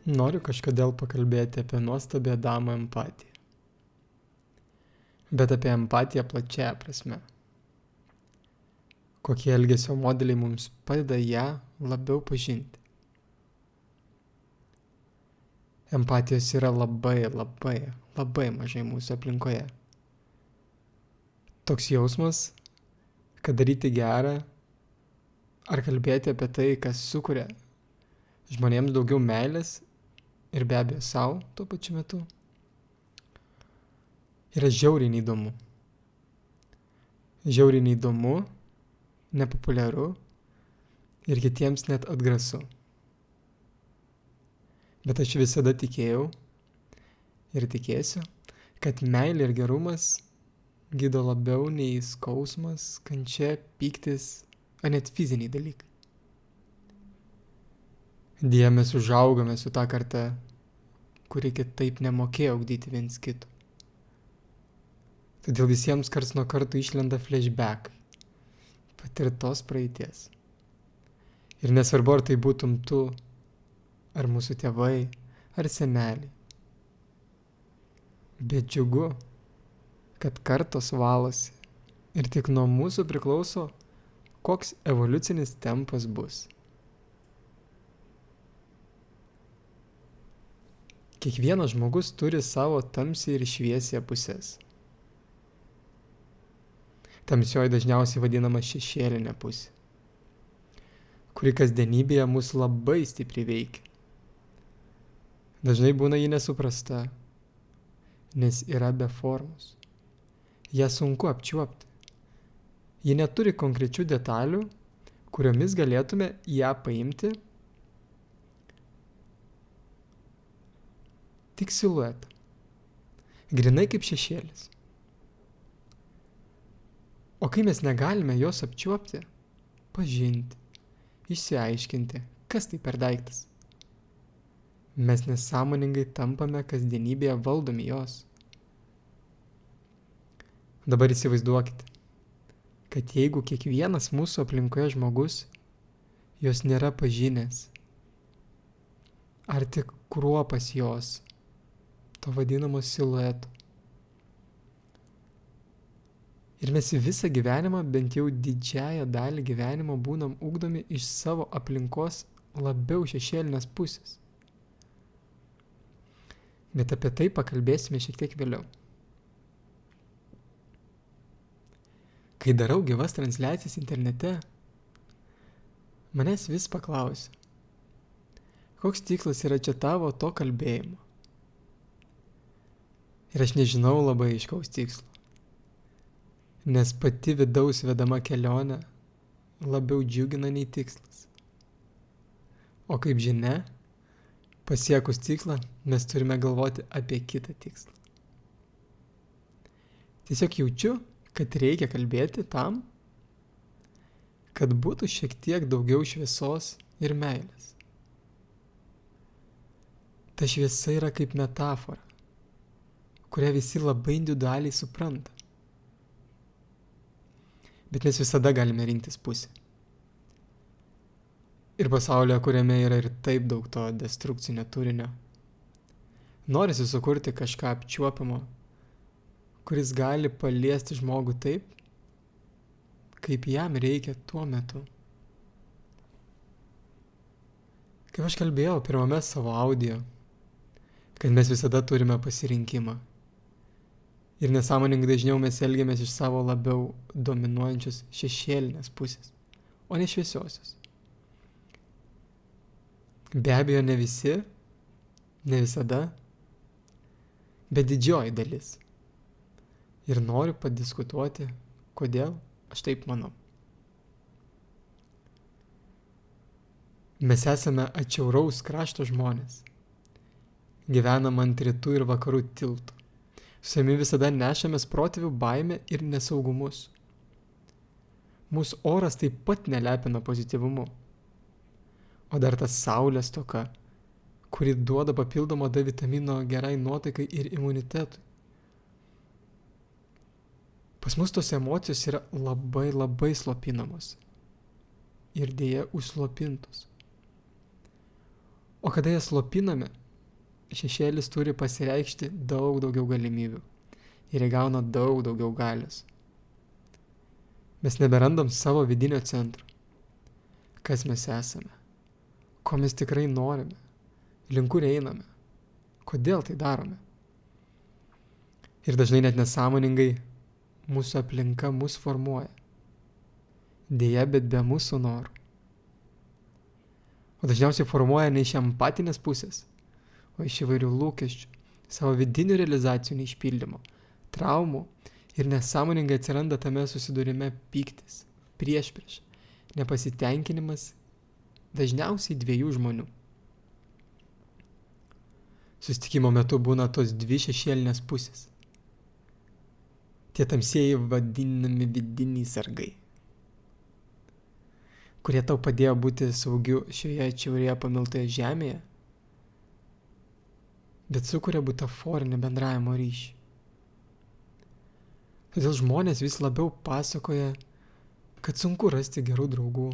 Noriu kažkodėl pakalbėti apie nuostabią damą empatiją. Bet apie empatiją plačiaja prasme. Kokie elgesio modeliai mums padeda ją labiau pažinti. Empatijos yra labai mažai mūsų aplinkoje. Toks jausmas, kad daryti gerą ar kalbėti apie tai, kas sukuria žmonėms daugiau meilės ir be abejo savo tuo pačiu metu, yra žiauriai neįdomu. Žiauriai neįdomu, nepopuliaru ir kitiems net atgrasu. Bet aš visada tikėjau ir tikėsiu, kad meilė ir gerumas gydo labiau nei skausmas, kančia, pyktis ar net fiziniai dalykai. Deja, mes užaugome su tą kartą, kuri kitaip nemokėjo ugdyti viens kito. Todėl visiems karts nuo karto išlenda flashbackai, patirtos praeities. Ir nesvarbu, ar tai būtum tu, ar mūsų tėvai, ar seneliai. Bet džiugu, kad kartos valosi ir tik nuo mūsų priklauso, koks evoliucinis tempas bus. Kiekvienas žmogus turi savo tamsiai ir šviesią pusės. Tamsioji dažniausiai vadinama šešėlinė pusė, kuri kasdienybėje mus labai stipriai veikia. Dažnai būna ji nesuprasta, nes yra be formos. Ją sunku apčiuopti. Ji neturi konkrečių detalių, kuriomis galėtume ją paimti, tik siluetą, grynai kaip šešėlis. O kai mes negalime jos apčiuopti, pažinti, išsiaiškinti, kas tai per daiktas, mes nesąmoningai tampame kasdienybėje valdomi jos. Dabar įsivaizduokite, kad jeigu kiekvienas mūsų aplinkoje žmogus jos nėra pažinęs, ar tik kruopas jos, to vadinamo silueto. Ir mes visą gyvenimą, bent jau didžiąją dalį gyvenimo būnam ugdomi iš savo aplinkos labiau šešėlinės pusės. Bet apie tai pakalbėsime šiek tiek vėliau. Kai darau gyvas transliacijas internete, manęs vis paklausia, koks tikslas yra čia tavo to kalbėjimo? Ir aš nežinau labai aiškaus tikslo. Nes pati vidaus vedama kelionė labiau džiugina nei tikslas. O kaip žinia, pasiekus tikslą, mes turime galvoti apie kitą tikslą. Tiesiog jaučiu, kad reikia kalbėti tam, kad būtų šiek tiek daugiau šviesos ir meilės. Ta šviesa yra kaip metafora, kurią visi labai individualiai supranta. Bet mes visada galime rinktis pusę. Ir pasaulyje, kuriame yra ir taip daug to destrukcinio turinio, norisi sukurti kažką apčiuopiamo, kuris gali paliesti žmogų taip, kaip jam reikia tuo metu. Kaip aš kalbėjau pirmame savo audio, kad mes visada turime pasirinkimą. Ir nesąmoningai dažniau mes elgiamės iš savo labiau dominuojančios šešėlinės pusės, o ne šviesiosios. Be abejo, ne visi, ne visada, bet didžioji dalis. Ir noriu padiskutuoti, kodėl aš taip manau. Mes esame atšiauraus krašto žmonės. Gyvenam ant rytų ir vakarų tiltų. Su savimi visada nešamės protėvių baimę ir nesaugumus. Mūsų oras taip pat nelepina pozityvumu. O dar ta saulės stoka, kuri duoda papildomo D vitamino gerai nuotaikai ir imunitetui. Pas mus tos emocijos yra labai slopinamos. Ir dėja užslopintos. O kada jas slopiname, šešėlis turi pasireikšti daug daugiau galimybių ir įgauna daug daugiau galios. Mes neberandam savo vidinio centro. Kas mes esame? Ko mes tikrai norime? Link kur einame? Kodėl tai darome? Ir dažnai net nesąmoningai mūsų aplinka mus formuoja. Deja, bet be mūsų norų. O dažniausiai formuoja ne iš empatinės pusės, o iš įvairių lūkesčių, savo vidinių realizacijų neišpildymo, traumų ir nesąmoningai atsiranda tame susidūrime pyktis, priešprieš, nepasitenkinimas dažniausiai dviejų žmonių. Susitikimo metu būna tos dvi šešėlinės pusės. Tie tamsieji vadinami vidiniai sargai, kurie tau padėjo būti saugiu šioje čiaurėje pamiltoje žemėje, bet sukuria butaforinį bendravimo ryšį. Todėl žmonės vis labiau pasakoja, kad sunku rasti gerų draugų,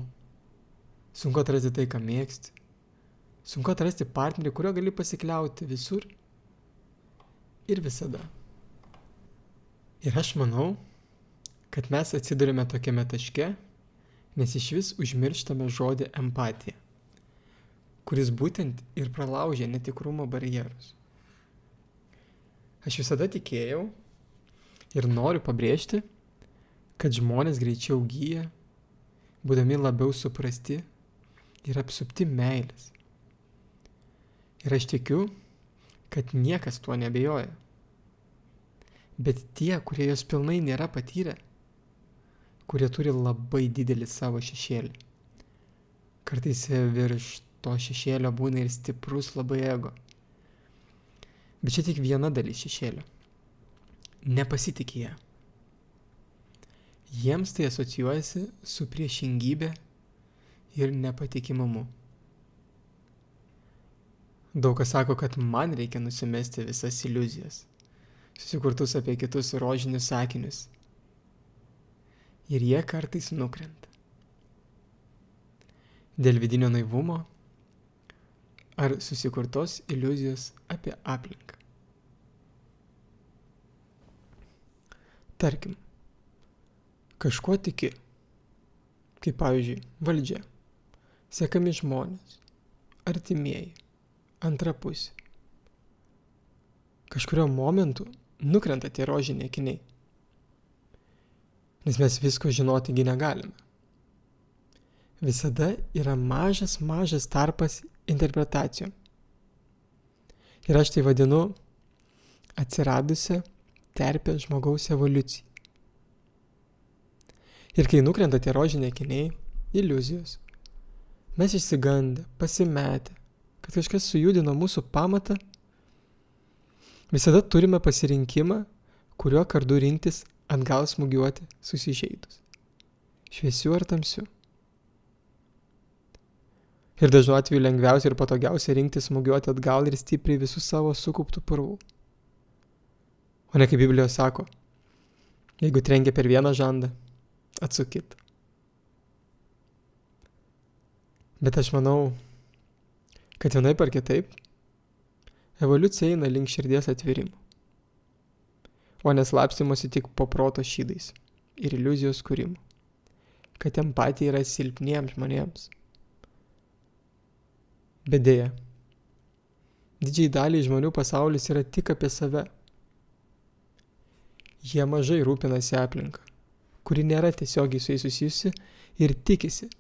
sunku atrasti tai, ką mėgsti, sunku atrasti partnerį, kurio gali pasikliauti visur ir visada. Ir aš manau, kad mes atsidurime tokiame taške, nes iš vis užmirštame žodį empatija, kuris būtent ir pralaužė netikrumo barjerus. Aš visada tikėjau ir noriu pabrėžti, kad žmonės greičiau gyja, būdami labiau suprasti ir apsupti meilės. Ir aš tikiu, kad niekas tuo neabejoja. Bet tie, kurie jos pilnai nėra patyrę, kurie turi labai didelį savo šešėlį. Kartais virš to šešėlio būna ir stiprus labai ego. Bet čia tik viena dalis šešėlio. Nepasitikė ją. Jiems tai asocijuojasi su priešingybė ir nepatikimumu. Daug kas sako, kad man reikia nusimesti visas iliuzijas, susikurtus apie kitus rožinius sakinius. Ir jie kartais nukrenta. Dėl vidinio naivumo ar susikurtos iliuzijos apie aplinką. Tarkim, kažkuo tiki, kaip pavyzdžiui valdžia, sekami žmonės, artimieji, antra pusė. Kažkurio momentu nukrenta tie rožiniai akiniai. Nes mes visko žinotigi negalime. Visada yra mažas tarpas interpretacijom. Ir aš tai vadinu atsiradusią terpę žmogaus evoliucijai. Ir kai nukrenta tie rožiniai akiniai, iliuzijos, mes išsigandę, pasimetę, kad kažkas sujudino mūsų pamatą, visada turime pasirinkimą, kuriuo kardu rinktis atgal smūgiuoti susižeidus. Šviesiu ar tamsiu. Ir dažnu atveju lengviausia ir patogiausia rinktis smūgiuoti atgal ir stipriai visų savo sukauptų purvų. O ne kaip Biblijos sako, jeigu trenkia per vieną žandą, atsukit. Bet aš manau, kad vienaip ar kitaip, evoliucija eina link širdies atvirimų, o neslapstymosi tik po proto šydais ir iliuzijos kūrimų, kad empatija yra silpniems žmonėms. Bet deja, didžiai daliai žmonių pasaulis yra tik apie save. Jie mažai rūpinasi aplinka, kuri nėra tiesiogiai su jais susijusi ir tikisi,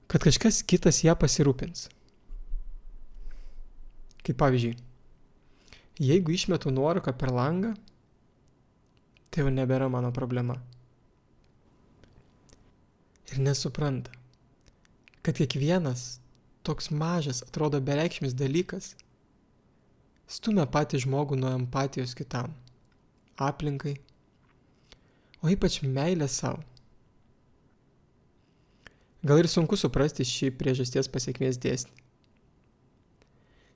kad kažkas kitas ją pasirūpins. Kaip pavyzdžiui, jeigu išmetu nuorūką per langą, tai jau nebėra mano problema. Ir nesupranta, kad kiekvienas toks mažas, atrodo bereikšmis dalykas, stumia patį žmogų nuo empatijos kitam, aplinkai, o ypač meilę savo. Gal ir sunku suprasti šį priežasties pasekmės dėsnį.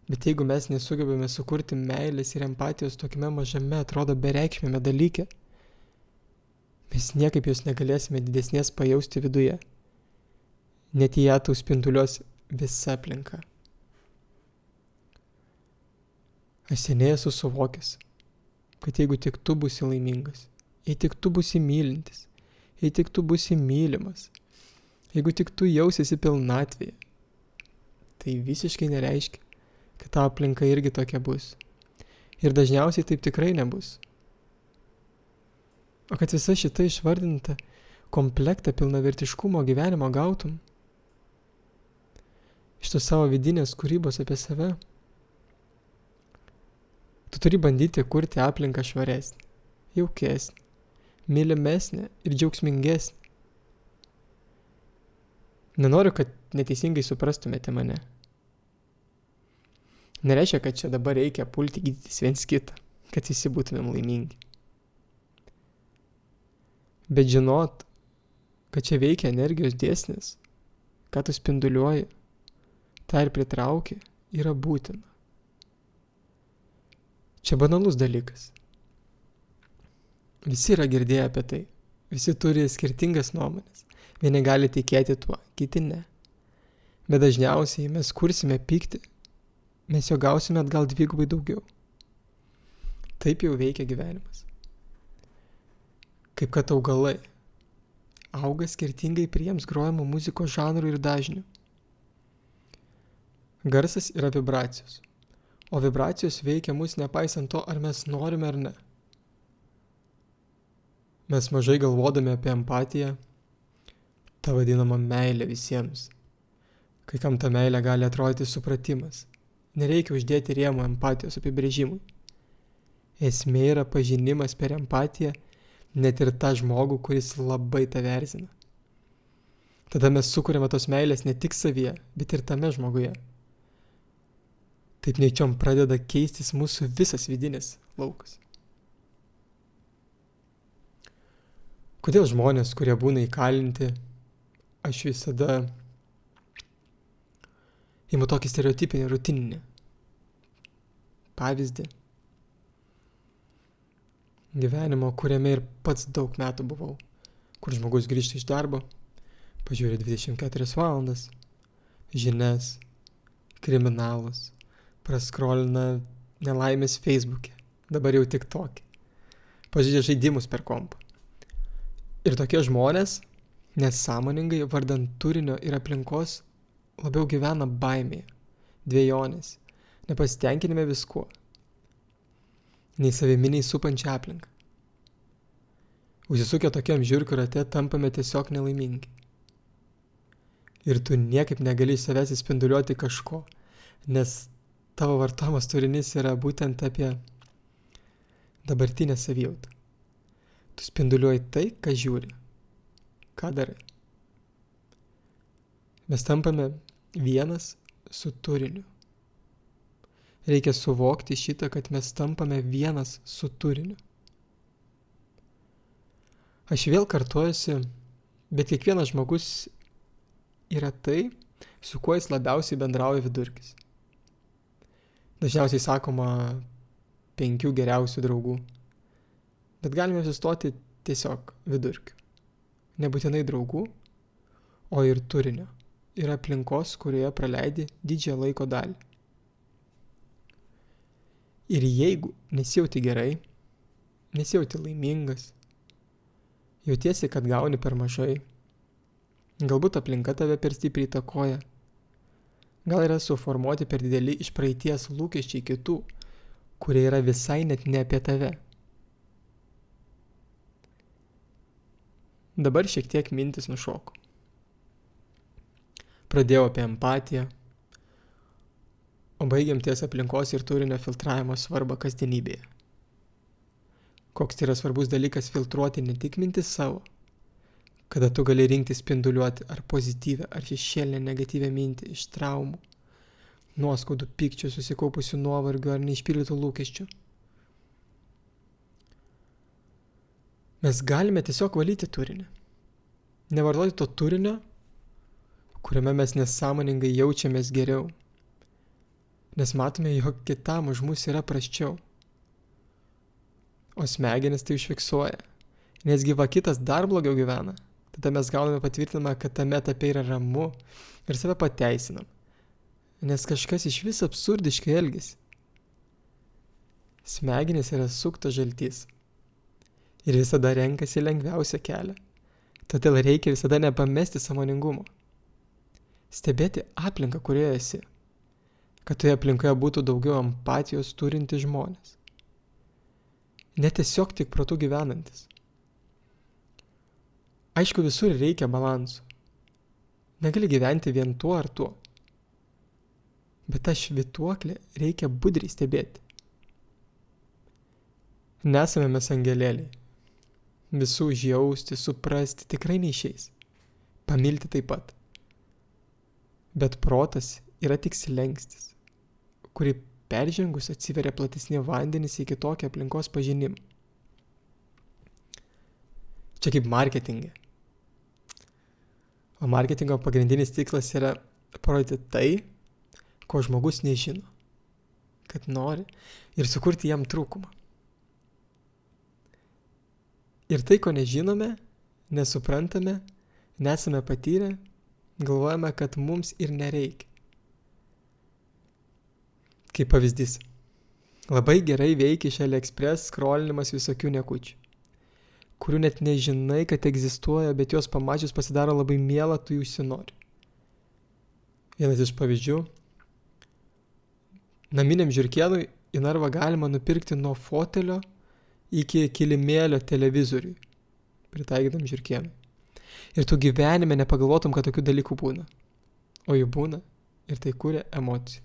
Bet jeigu mes nesugebame sukurti meilės ir empatijos tokiame mažame, atrodo bereikšmėme dalyke, mes niekaip jos negalėsime didesnės pajausti viduje. Net į ją tau spinduliuos visa aplinka. Aš seniai esu suvokęs, kad jeigu tik tu būsi laimingas, jei tik tu būsi mylintis, jei tik tu būsi mylimas, jeigu tik tu jausiesi pilnatvėje, tai visiškai nereiškia, kad tavo aplinka irgi tokia bus. Ir dažniausiai taip tikrai nebus. O kad visa šita išvardinta komplektą pilnavertiškumo gyvenimo gautum, iš tos savo vidinės kūrybos apie save, tu turi bandyti kurti aplinką švaresnį, jaukesnį, mylimesnį ir džiaugsmingesnį. Nenoriu, kad neteisingai suprastumėte mane. Nereiškia, kad čia dabar reikia pulti gydytis viens kitą, kad visi būtumėm laimingi. Bet žinot, kad čia veikia energijos dėsnis, ką tu spinduliuoji, tą ir pritrauki, yra būtina. Čia banalus dalykas. Visi yra girdėję apie tai. Visi turi skirtingas nuomonės. Vieni gali tikėti tuo, kiti ne. Bet dažniausiai mes kursime pyktį, mes jo gausime atgal 2 daugiau. Taip jau veikia gyvenimas. Kaip kad augalai auga skirtingai prie jiems grojamų muzikos žanrų ir dažnių. Garsas yra vibracijos, o vibracijos veikia mus nepaisant to, ar mes norime ar ne. Mes mažai galvodami apie empatiją, tą vadinamą meilę visiems. Kai kam ta meilė gali atrodyti supratimas. Nereikia uždėti rėmų empatijos apibrėžimui. Esmė yra pažinimas per empatiją net ir tą žmogų, kuris labai tave erzina. Tada mes sukuriame tos meilės ne tik savyje, bet ir tame žmoguje. Taip nečiom pradeda keistis mūsų visas vidinis laukas. Kodėl žmonės, kurie būna įkalinti, aš visada imu tokį stereotipinį, rutininį pavyzdį gyvenimo, kuriame ir pats daug metų buvau, kur žmogus grįžta iš darbo, pažiūri 24 valandas, žinias, kriminalus, praskrolina nelaimės Facebook'e, dabar jau TikTok'e, pažaidžia žaidimus per kompą. Ir tokie žmonės nesąmoningai vardant turinio ir aplinkos labiau gyvena baimėje, dvejonės, nepasitenkinime viskuo, nei savimi, nei supančia aplinka. Užsisukę tokiam žiurkių rate tampame tiesiog nelaimingi. Ir tu niekaip negali iš savęs įspinduliuoti kažko, nes tavo vartojamas turinys yra būtent apie dabartinę savijautą. Tu spinduliuoji tai, ką žiūri, ką darai. Mes tampame vienas su turiniu. Reikia suvokti šitą, kad mes tampame vienas su turiniu. Aš vėl kartojuosi, bet kiekvienas žmogus yra tai, su kuo jis labiausiai bendrauja vidurkis. Dažniausiai sakoma 5 geriausių draugų. Bet galime apsistoti tiesiog vidurkiu. Nebūtinai draugų, o ir turinio. Ir aplinkos, kurioje praleidi didžiąją laiko dalį. Ir jeigu nesijauti gerai, nesijauti laimingas, jautiesi, kad gauni per mažai, galbūt aplinka tave per stipriai įtakoja, gal yra suformuoti per dideli iš praeities lūkesčiai kitų, kurie yra visai net ne apie tave. Dabar šiek tiek mintis nušoko. Pradėjau apie empatiją, o baigiam ties aplinkos ir turinio filtravimo svarbą kasdienybėje. Koks tai yra svarbus dalykas filtruoti ne tik mintis savo, kada tu gali rinkti spinduliuoti ar pozityvę, ar šešėlinę negatyvę mintį iš traumų, nuoskaudų, pykčių, susikaupusių nuovargių ar neišpildytų lūkesčių. Mes galime tiesiog valyti turinį. Nevartoti to turinio, kuriame mes nesąmoningai jaučiamės geriau, nes matome, jog kitam už mus yra prasčiau. O smegenis tai užfiksuoja, nesgi va kitas dar blogiau gyvena. Tada mes gauname patvirtinimą, kad tame etape yra ramu ir save pateisinam, nes kažkas iš vis absurdiškai elgiasi. Smegenys yra suktas žaltys ir visada renkasi lengviausią kelią. Todėl reikia visada nepamesti sąmoningumo. Stebėti aplinką, kurioje esi, kad toje aplinkoje būtų daugiau empatijos turinti žmonės. Ne tiesiog tik protu gyvenantis. Aišku, visur reikia balansų. Negali gyventi vien tuo ar tuo. Bet tą švytuoklę reikia budriai stebėti. Nesame mes angelėliai. Visų užjausti, suprasti tikrai neišeis. Pamilti taip pat. Bet protas yra tik slenkstis, kurį peržengus atsiveria platesni vandenys į kitokią aplinkos pažinimą. Čia kaip marketinge. O marketingo pagrindinis tikslas yra parodyti tai, ko žmogus nežino, kad nori, ir sukurti jam trūkumą. Ir tai, ko nežinome, nesuprantame, nesame patyrę, galvojame, kad mums ir nereikia. Kaip pavyzdys. Labai gerai veikia iš AliExpress skrolinimas visokių niekučių, kurių net nežinai, kad egzistuoja, bet juos pamačius pasidaro labai miela, tu jų užsinori. Vienas iš pavyzdžių. Naminiam žiurkėnui į narvą galima nupirkti nuo fotelio iki kilimėlio televizoriui, pritaikytam žiurkėnui. Ir tu gyvenime nepagalvotum, kad tokių dalykų būna. O jų būna ir tai kuria emocijų.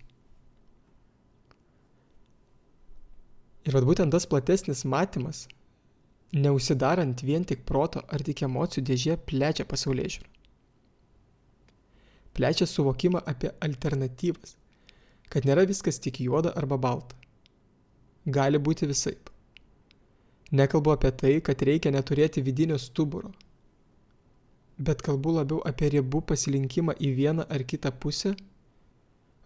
Ir būtent tas platesnis matymas, neužsidarant vien tik proto ar tik emocijų dėžė, plečia pasaulėžiūrą. Plečia suvokimą apie alternatyvas, kad nėra viskas tik juoda arba balta. Gali būti visaip. Nekalbu apie tai, kad reikia neturėti vidinio stuburo, bet kalbu labiau apie ribų pasilinkimą į vieną ar kitą pusę,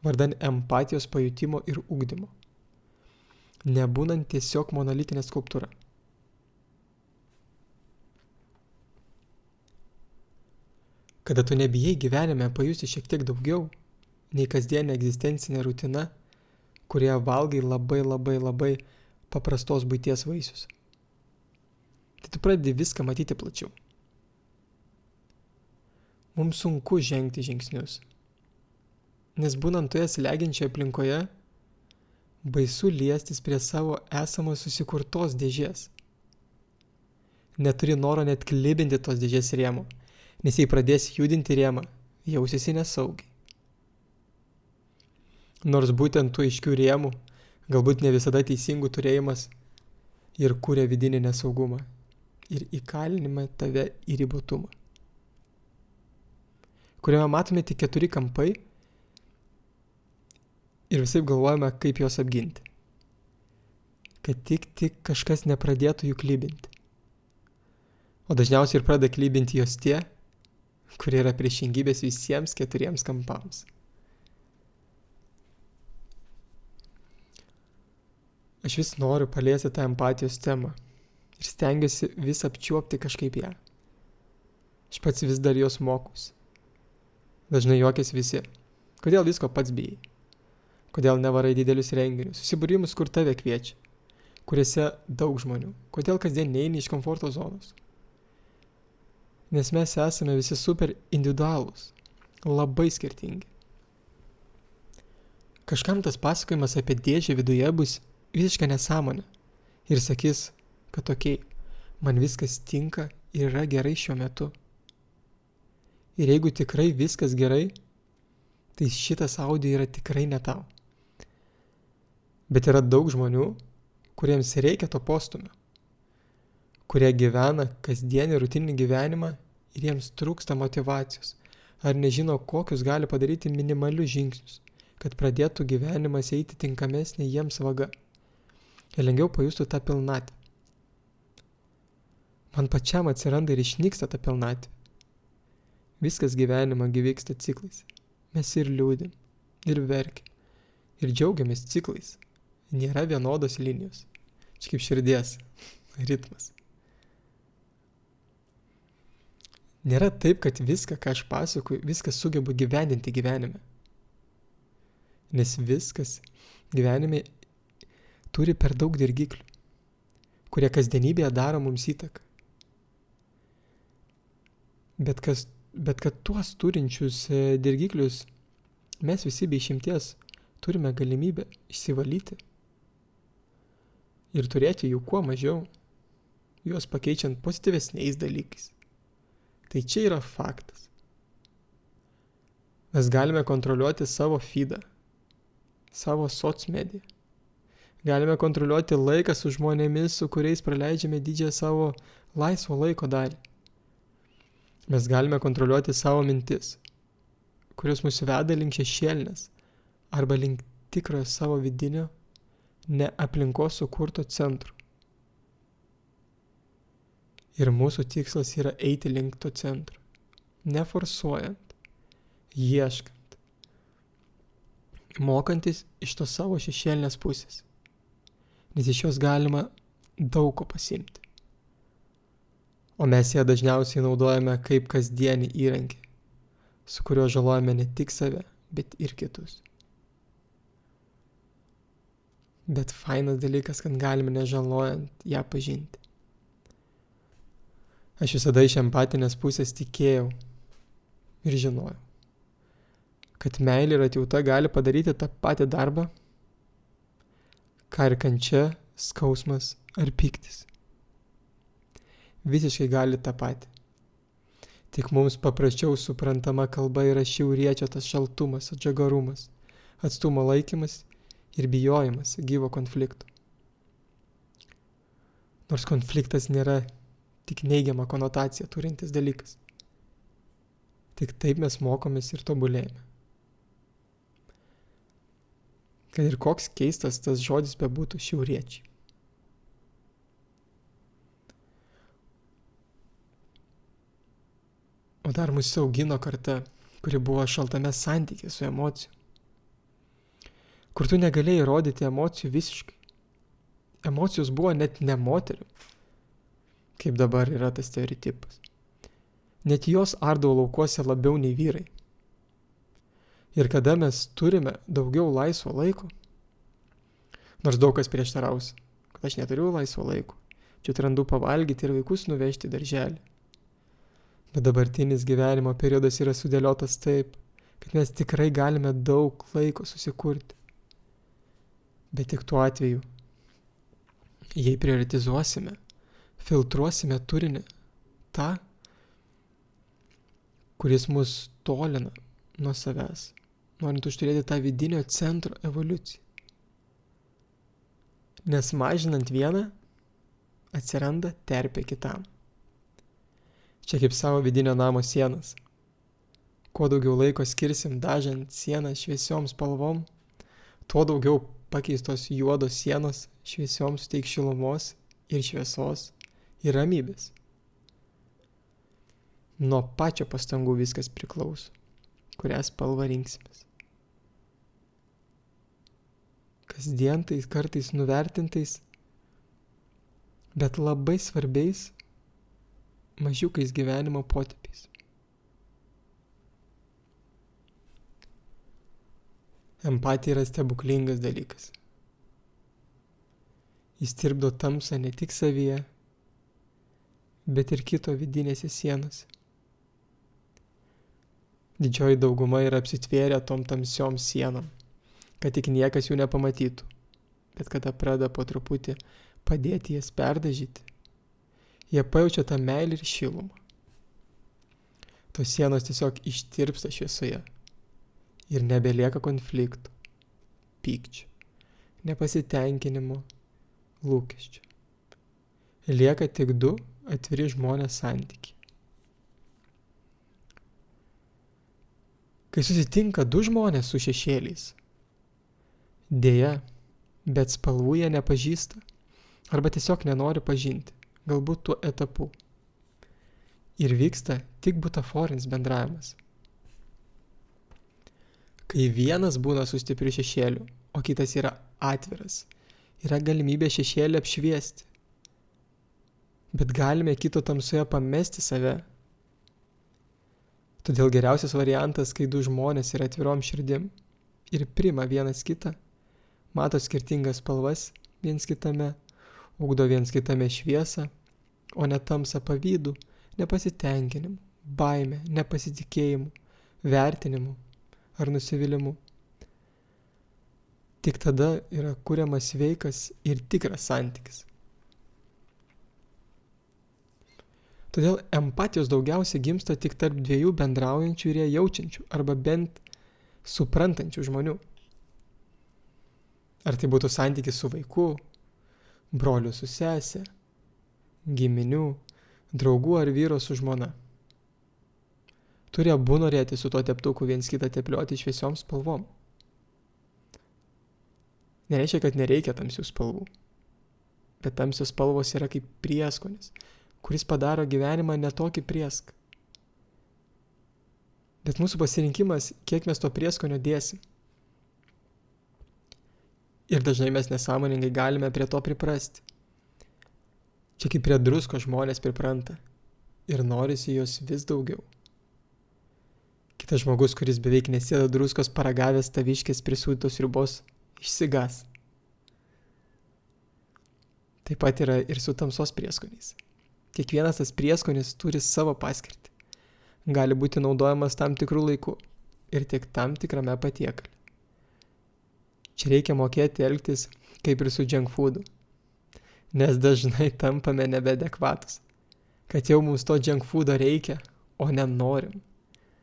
vardan empatijos pajutimo ir ugdymo, nebūnant tiesiog monolitinė skulptūra. Kada tu nebijai gyvenime pajusti šiek tiek daugiau, nei kasdienė egzistencinė rutina, kurie valgai labai paprastos buities vaisius. Tai tu pradedi viską matyti plačiau. Mums sunku žengti žingsnius, nes būnant toje slegiančioje aplinkoje, baisu liestis prie savo esamos susikurtos dėžės. Neturi noro net klibinti tos dėžės rėmų, nes jei pradėsi judinti rėmą, jausiesi nesaugiai. Nors būtent tų aiškių rėmų, galbūt ne visada teisingų turėjimas, ir kuria vidinį nesaugumą ir įkalinimą tave į ribotumą, kuriame matome tik 4 kampai ir visaip galvojame, kaip juos apginti, kad tik kažkas nepradėtų jų klibinti. O dažniausiai ir pradeda klibinti jos tie, kurie yra priešingybės visiems 4 kampams. Aš vis noriu paliesti tą empatijos temą ir stengiuosi vis apčiuopti kažkaip ją. Aš pats vis dar jos mokus. Dažnai juokiasi visi. Kodėl visko pats bijai? Kodėl nevarai didelius renginius, susibūrimus, kur tave kviečia, kuriuose daug žmonių? Kodėl kasdien neini iš komforto zonos? Nes mes esame visi super individualūs, labai skirtingi. Kažkam tas pasakojimas apie dėžę viduje bus visiška nesąmonė ir sakys, kad okei, man viskas tinka ir yra gerai šiuo metu. Ir jeigu tikrai viskas gerai, tai šitas audio yra tikrai ne tau. Bet yra daug žmonių, kuriems reikia to postumio, kurie gyvena kasdienį rutininį gyvenimą ir jiems trūksta motyvacijos, ar nežino, kokius gali padaryti minimalius žingsnius, kad pradėtų gyvenimas eiti tinkamesnė jiems vaga ir lengviau pajustų tą pilnatvę. Man pačiam atsiranda ir išnyksta ta pilnatvė. Viskas gyvenime vyksta ciklais. Mes ir liūdim, ir verkiam, ir džiaugiamės ciklais. Nėra vienodos linijos. Čia kaip širdies ritmas. Nėra taip, kad viską, ką aš pasakoju, viską sugebu gyvendinti gyvenime. Nes viskas gyvenime turi per daug dirgiklių, kurie kasdienybėje daro mums įtaką. Bet kad tuos turinčius dirgiklius mes visi be išimties turime galimybę išsivalyti ir turėti jų kuo mažiau, juos pakeičiant pozityvesniais dalykais. Tai čia yra faktas. Mes galime kontroliuoti savo feedą, savo socmediją. Galime kontroliuoti laiką su žmonėmis, su kuriais praleidžiame didžiąją savo laisvo laiko dalį. Mes galime kontroliuoti savo mintis, kurios mus veda link šešėlinės arba link tikrojo savo vidinio, ne aplinkos sukurto centro. Ir mūsų tikslas yra eiti link to centro, neforsuojant, ieškant, mokantis iš tos savo šešėlinės pusės, nes iš jos galima daug ko pasiimti. O mes ją dažniausiai naudojame kaip kasdienį įrankį, su kuriuo žalojame ne tik save, bet ir kitus. Bet fainas dalykas, kad galime nežalojant ją pažinti. Aš visada iš empatinės pusės tikėjau ir žinojau, kad meilė ir atjauta gali padaryti tą patį darbą, ką ir kančia, skausmas ar pyktis. Visiškai gali tą patį. Tik mums paprasčiau suprantama kalba yra šiauriečio tas šaltumas, atžagarumas, atstumo laikymas ir bijojimas gyvo konflikto. Nors konfliktas nėra tik neigiamą konotaciją turintis dalykas. Tik taip mes mokomės ir tobulėjame. Kad ir koks keistas tas žodis bebūtų šiauriečiai. O dar mus augino karta, kuri buvo šaltame santykyje su emocijų. Kur tu negalėjai rodyti emocijų visiškai. Emocijos buvo net ne moterių, kaip dabar yra tas stereotipas. Net jos ardavo laukuose labiau nei vyrai. Ir kada mes turime daugiau laisvo laiko, nors daug kas prieštaraus, kad aš neturiu laisvo laiko, čia randu pavalgyti ir vaikus nuvežti į darželį. Bet dabartinis gyvenimo periodas yra sudėliotas taip, kad mes tikrai galime daug laiko susikurti. Bet tik tuo atveju, jei prioritizuosime, filtruosime turinį tą, kuris mus tolina nuo savęs, norint užturėti tą vidinio centro evoliuciją. Nes mažinant vieną, atsiranda terpė kitam. Čia kaip savo vidinio namo sienas. Kuo daugiau laiko skirsim dažant sieną šviesiom spalvom, tuo daugiau pakeistos juodos sienos šviesioms suteiks šilumos ir šviesos ir ramybės. Nuo pačio pastangų viskas priklauso, kurią spalvą rinksimės. Kasdien tais kartais nuvertintais, bet labai svarbiais mažiukais gyvenimo potipiais. Empatija yra stebuklingas dalykas. Jis tirpdo tamsą ne tik savyje, bet ir kito vidinėse sienose. Didžioji dauguma yra apsitvėrę tom tamsiom sienom, kad tik niekas jų nepamatytų, bet kada pradeda po truputį padėti jas perdažyti, jie pajaučia tą meilę ir šilumą. Tos sienos tiesiog ištirpsta šviesoje ir nebelieka konfliktų, pykčių, nepasitenkinimo, lūkesčių. Lieka tik du atviri žmonės santykiai. Kai susitinka du žmonės su šešėliais, dėja, bet spalvų jie nepažįsta arba tiesiog nenori pažinti, galbūt tuo etapu. Ir vyksta tik butaforinis bendravimas. Kai vienas būna su stipriu šešėliu, o kitas yra atviras, yra galimybė šešėlį apšviesti. Bet galime kito tamsoje pamesti save. Todėl geriausias variantas, kai du žmonės yra atvirom širdim ir priima vienas kitą, mato skirtingas spalvas viens kitame, ugdo viens kitame šviesą, o ne tamsą pavydų, nepasitenkinimu, baime, nepasitikėjimu, vertinimu ar nusivylimu. Tik tada yra kuriamas sveikas ir tikras santykis. Todėl empatijos daugiausiai gimsta tik tarp dviejų bendraujančių ir ją jaučiančių, arba bent suprantančių žmonių. Ar tai būtų santykis su vaiku, broliu su sese, giminių, draugų ar vyro su žmona. Turi abu norėti su tuo teptuku viens kitą teplioti šviesiom spalvom. Nereiškia, kad nereikia tamsių spalvų, bet tamsios spalvos yra kaip prieskonis, kuris padaro gyvenimą netokį prieską. Bet mūsų pasirinkimas, kiek mes to prieskonio dėsim. Ir dažnai mes nesąmoningai galime prie to priprasti. Čia kaip prie drusko žmonės pripranta ir norisi jos vis daugiau. Kitas žmogus, kuris beveik nesėda druskos paragavęs taviškės prisūdytos sriubos, išsigas. Taip pat yra ir su tamsos prieskoniais. Kiekvienas tas prieskonis turi savo paskirtį. Gali būti naudojamas tam tikrų laikų ir tik tam tikrame patiekale. Čia reikia mokėti elgtis kaip ir su junk foodu, nes dažnai tampame nebeadekvatus, kad jau mums to junk foodo reikia, o nenorim.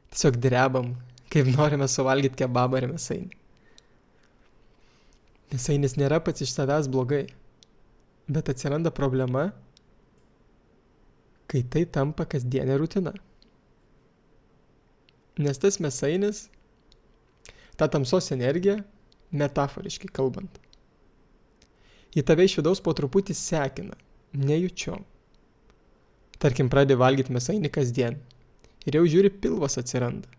Tiesiog drebam, kaip norime suvalgyti kebabą ar mėsainį. Mėsainis nėra pats iš savęs blogai, bet atsiranda problema, kai tai tampa kasdienė rutina. Nes tas mėsainis, ta tamsos energija, metaforiškai kalbant, į tave iš vidaus po truputį sekina, nejučiom. Tarkim, pradedi valgyti mėsainį kasdien ir jau žiūri, pilvas atsiranda.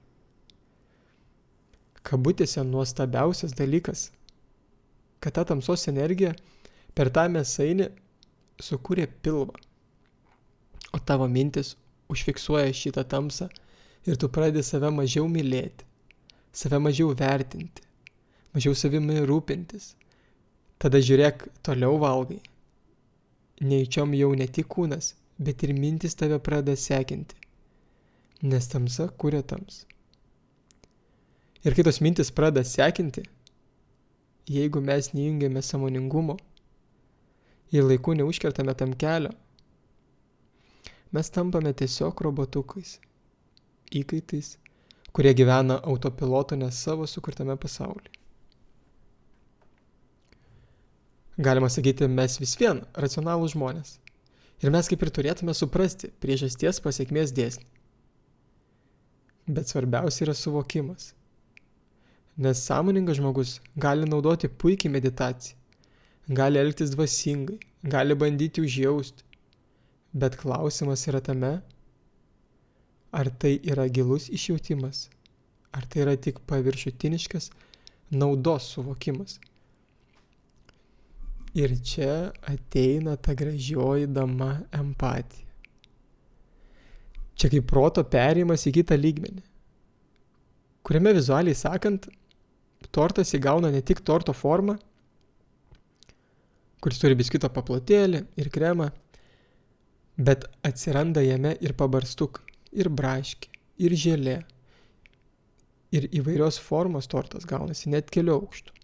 Kabutėse nuostabiausias dalykas, kad ta tamsos energija per tą mėsainį sukūrė pilvą, o tavo mintis užfiksuoja šitą tamsą ir tu pradedi save mažiau mylėti, save mažiau vertinti, mažiau savimi rūpintis. Tada žiūrėk, toliau valgai. Nejučiom jau ne tik kūnas, bet ir mintis tave pradeda sekinti, nes tamsa kuria tamsą. Ir kai tos mintis pradeda sekinti, jeigu mes neįjungiame sąmoningumo ir laiku neužkertame tam kelio, mes tampame tiesiog robotukais, įkaitais, kurie gyvena autopiloto ne savo sukurtame pasaulyje. Galima sakyti, mes vis vien racionalūs žmonės. Ir mes kaip ir turėtume suprasti priežasties pasekmės dėsnį. Bet svarbiausia yra suvokimas. Nes sąmoningas žmogus gali naudoti puikiai meditaciją, gali elgtis dvasingai, gali bandyti užjausti. Bet klausimas yra tame, ar tai yra gilus išjautimas, ar tai yra tik paviršutiniškas naudos suvokimas. Ir čia ateina ta gražioji dama empatija. Čia kaip proto perėjimas į kitą lygmenį, kuriame vizualiai sakant, tortas įgauna ne tik torto formą, kuris turi biskvito paplotėlį ir kremą, bet atsiranda jame ir pabarstuk, ir braškė, ir želė, ir įvairios formos tortas gaunasi net kelių aukštų.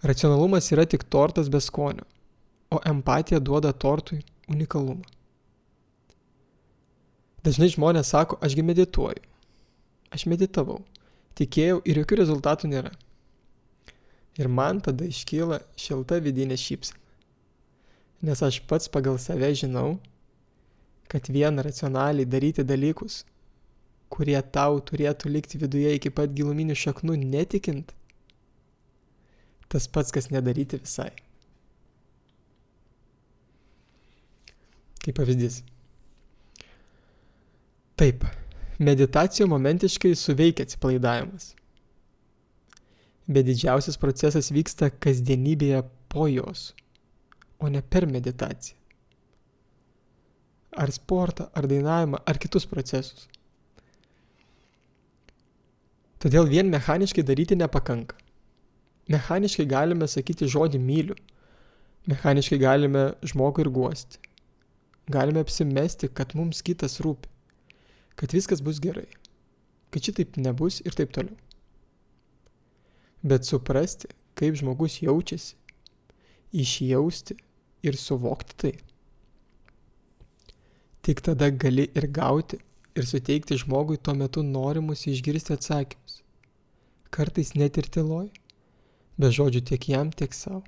Racionalumas yra tik tortas be skonio, o empatija duoda tortui unikalumą. Dažnai žmonės sako, ašgi medituoju. Aš meditavau, tikėjau ir jokių rezultatų nėra. Ir man tada iškyla šilta vidinė šypsena. Nes aš pats pagal save žinau, kad vien racionaliai daryti dalykus, kurie tau turėtų likti viduje iki pat giluminių šaknų netikint, tas pats, kas nedaryti visai. Kaip pavyzdys. Taip, meditacijoje momentiškai suveikia atsipalaidavimas. Bet didžiausias procesas vyksta kasdienybėje po jos, o ne per meditaciją. Ar sportą, ar dainavimą, ar kitus procesus. Todėl vien mechaniškai daryti nepakanka. Mechaniškai galime sakyti žodį myliu, Mechaniškai galime žmogų ir guosti. Galime apsimesti, kad mums kitas rūpi, kad viskas bus gerai, kad šitaip nebus ir taip toliau. Bet suprasti, kaip žmogus jaučiasi, išjausti ir suvokti tai. Tik tada gali ir gauti, ir suteikti žmogui tuo metu norimus išgirsti atsakymus. Kartais net ir tyloj, be žodžių tiek jam, tiek savo.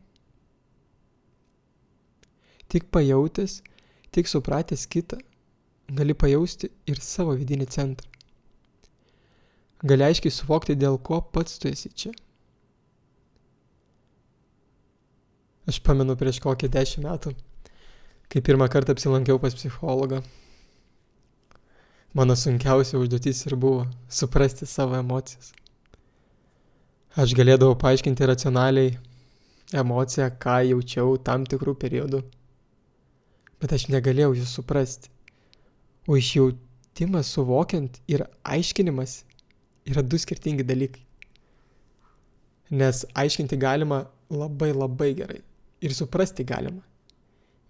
Tik pajautęs, tik supratęs kitą, gali pajausti ir savo vidinį centrą. Gali aiškiai suvokti, dėl ko pats tu esi čia. Aš pamenu prieš kokį 10 metų, kai pirmą kartą apsilankiau pas psichologą. Mano sunkiausia užduotis ir buvo suprasti savo emocijas. Aš galėdavau paaiškinti racionaliai emociją, ką jaučiau tam tikrų periodų. Bet aš negalėjau jų suprasti. O išjautimas suvokiant ir aiškinimas yra 2 skirtingi dalykai. Nes aiškinti galima labai gerai. Ir suprasti galima.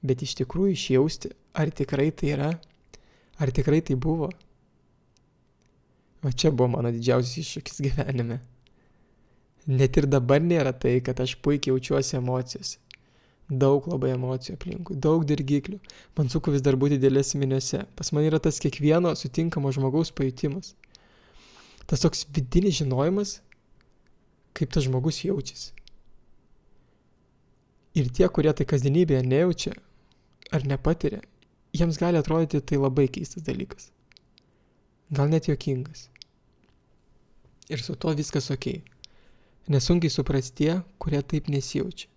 Bet iš tikrųjų išjausti, ar tikrai tai yra, ar tikrai tai buvo. O čia buvo mano didžiausias iššūkis gyvenime. Net ir dabar nėra tai, kad aš puikiai jaučiuosi emocijose. Daug labai emocijų aplinkui, daug dirgiklių. Man sunku vis dar būti didelėse miniose. Pas man yra tas kiekvieno sutinkamo žmogaus pajutimas. Tas toks vidinis žinojimas, kaip tas žmogus jaučiasi. Ir tie, kurie tai kasdienybėje nejaučia ar nepatiria, jiems gali atrodyti tai labai keistas dalykas. Gal net juokingas. Ir su to viskas okei. Nesunkiai supras tie, kurie taip nesijaučia.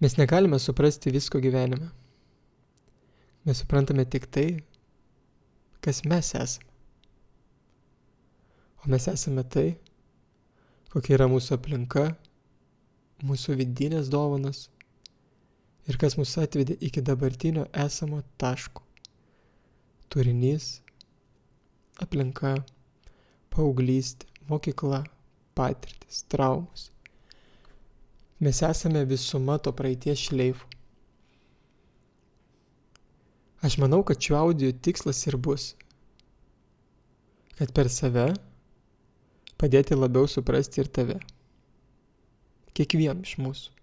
Mes negalime suprasti visko gyvenime. Mes suprantame tik tai, kas mes esame. O mes esame tai, kokia yra mūsų aplinka, mūsų vidinės dovanos ir kas mus atvedė iki dabartinio esamo taško. Turinys, aplinka, paauglystė, mokykla, patirtis, traumos. Mes esame visuma to praeities šleifų. Aš manau, kad šiuo audio tikslas ir bus, kad per save padėti labiau suprasti ir tave. Kiekvienam iš mūsų.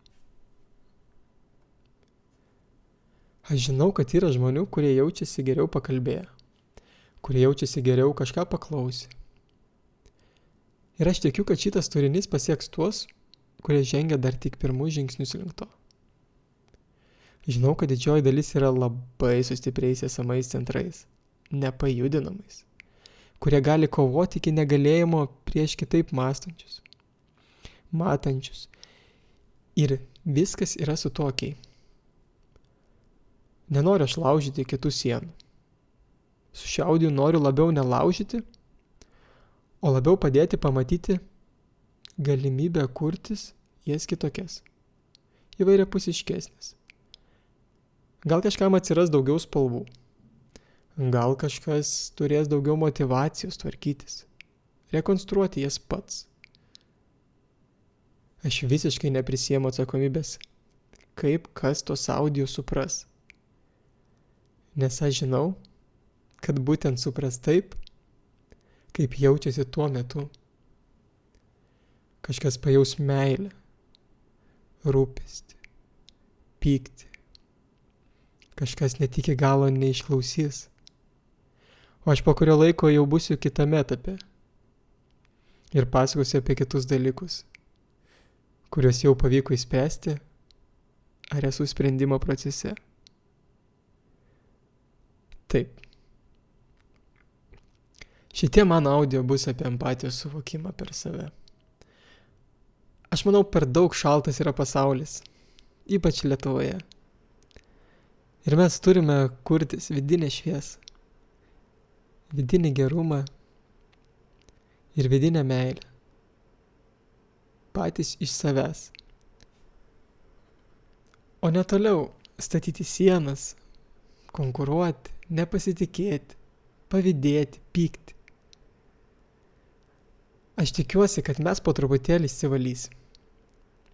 Aš žinau, kad yra žmonių, kurie jaučiasi geriau pakalbėję, kurie jaučiasi geriau kažką paklausę. Ir aš tikiu, kad šitas turinys pasieks tuos, kurie žengia dar tik pirmus žingsnius link to. Žinau, kad didžioji dalis yra labai sustiprėjusiais esamais centrais, nepajudinamais, kurie gali kovoti iki negalėjimo prieš kitaip mąstančius, matančius. Ir viskas yra su tuo okei. Nenoriu aš laužyti kitų sienų. Su šiuo audiu noriu labiau nelaužyti, o labiau padėti pamatyti galimybę kurtis jas kitokias, įvairiapusiškesnės. Gal kažkam atsiras daugiau spalvų, gal kažkas turės daugiau motyvacijos tvarkytis, rekonstruoti jas pats. Aš visiškai neprisiemu atsakomybės, kaip kas tos audio supras. Nes aš žinau, kad būtent supras taip, kaip jaučiasi tuo metu. Kažkas pajaus meilę, rūpestį, pyktį. Kažkas net iki galo neišklausys. O aš po kurio laiko jau būsiu kitame etape. Ir pasakosiu apie kitus dalykus, kuriuos jau pavyko išspręsti, ar esu sprendimo procese. Taip. Šitie mano audio bus apie empatijos suvokimą per save. Aš manau, per daug šaltas yra pasaulis, ypač Lietuvoje. Ir mes turime kurtis vidinę šviesą, vidinį gerumą ir vidinę meilę. Patys iš savęs. O ne toliau statyti sienas, konkuruoti, nepasitikėti, pavydėti, pykti. Aš tikiuosi, kad mes po truputėlį išsivalysim.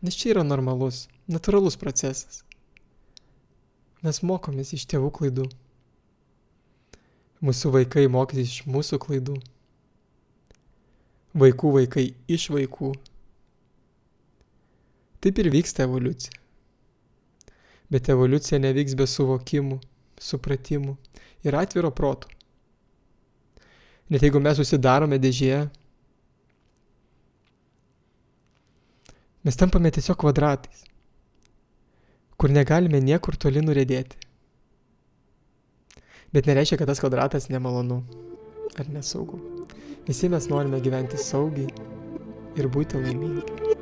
Nes čia yra normalus, natūralus procesas. Mes mokomės iš tėvų klaidų. Mūsų vaikai mokysis iš mūsų klaidų. Vaikų vaikai iš vaikų. Taip ir vyksta evoliucija. Bet evoliucija nevyks be suvokimų, supratimų ir atviro proto. Net jeigu mes susidarome dėžėje, mes tampame tiesiog kvadratais, kur negalime niekur toli nuriedėti. Bet nereiškia, kad tas kvadratas nemalonu ar nesaugu. Visi mes norime gyventi saugiai ir būti laimingi.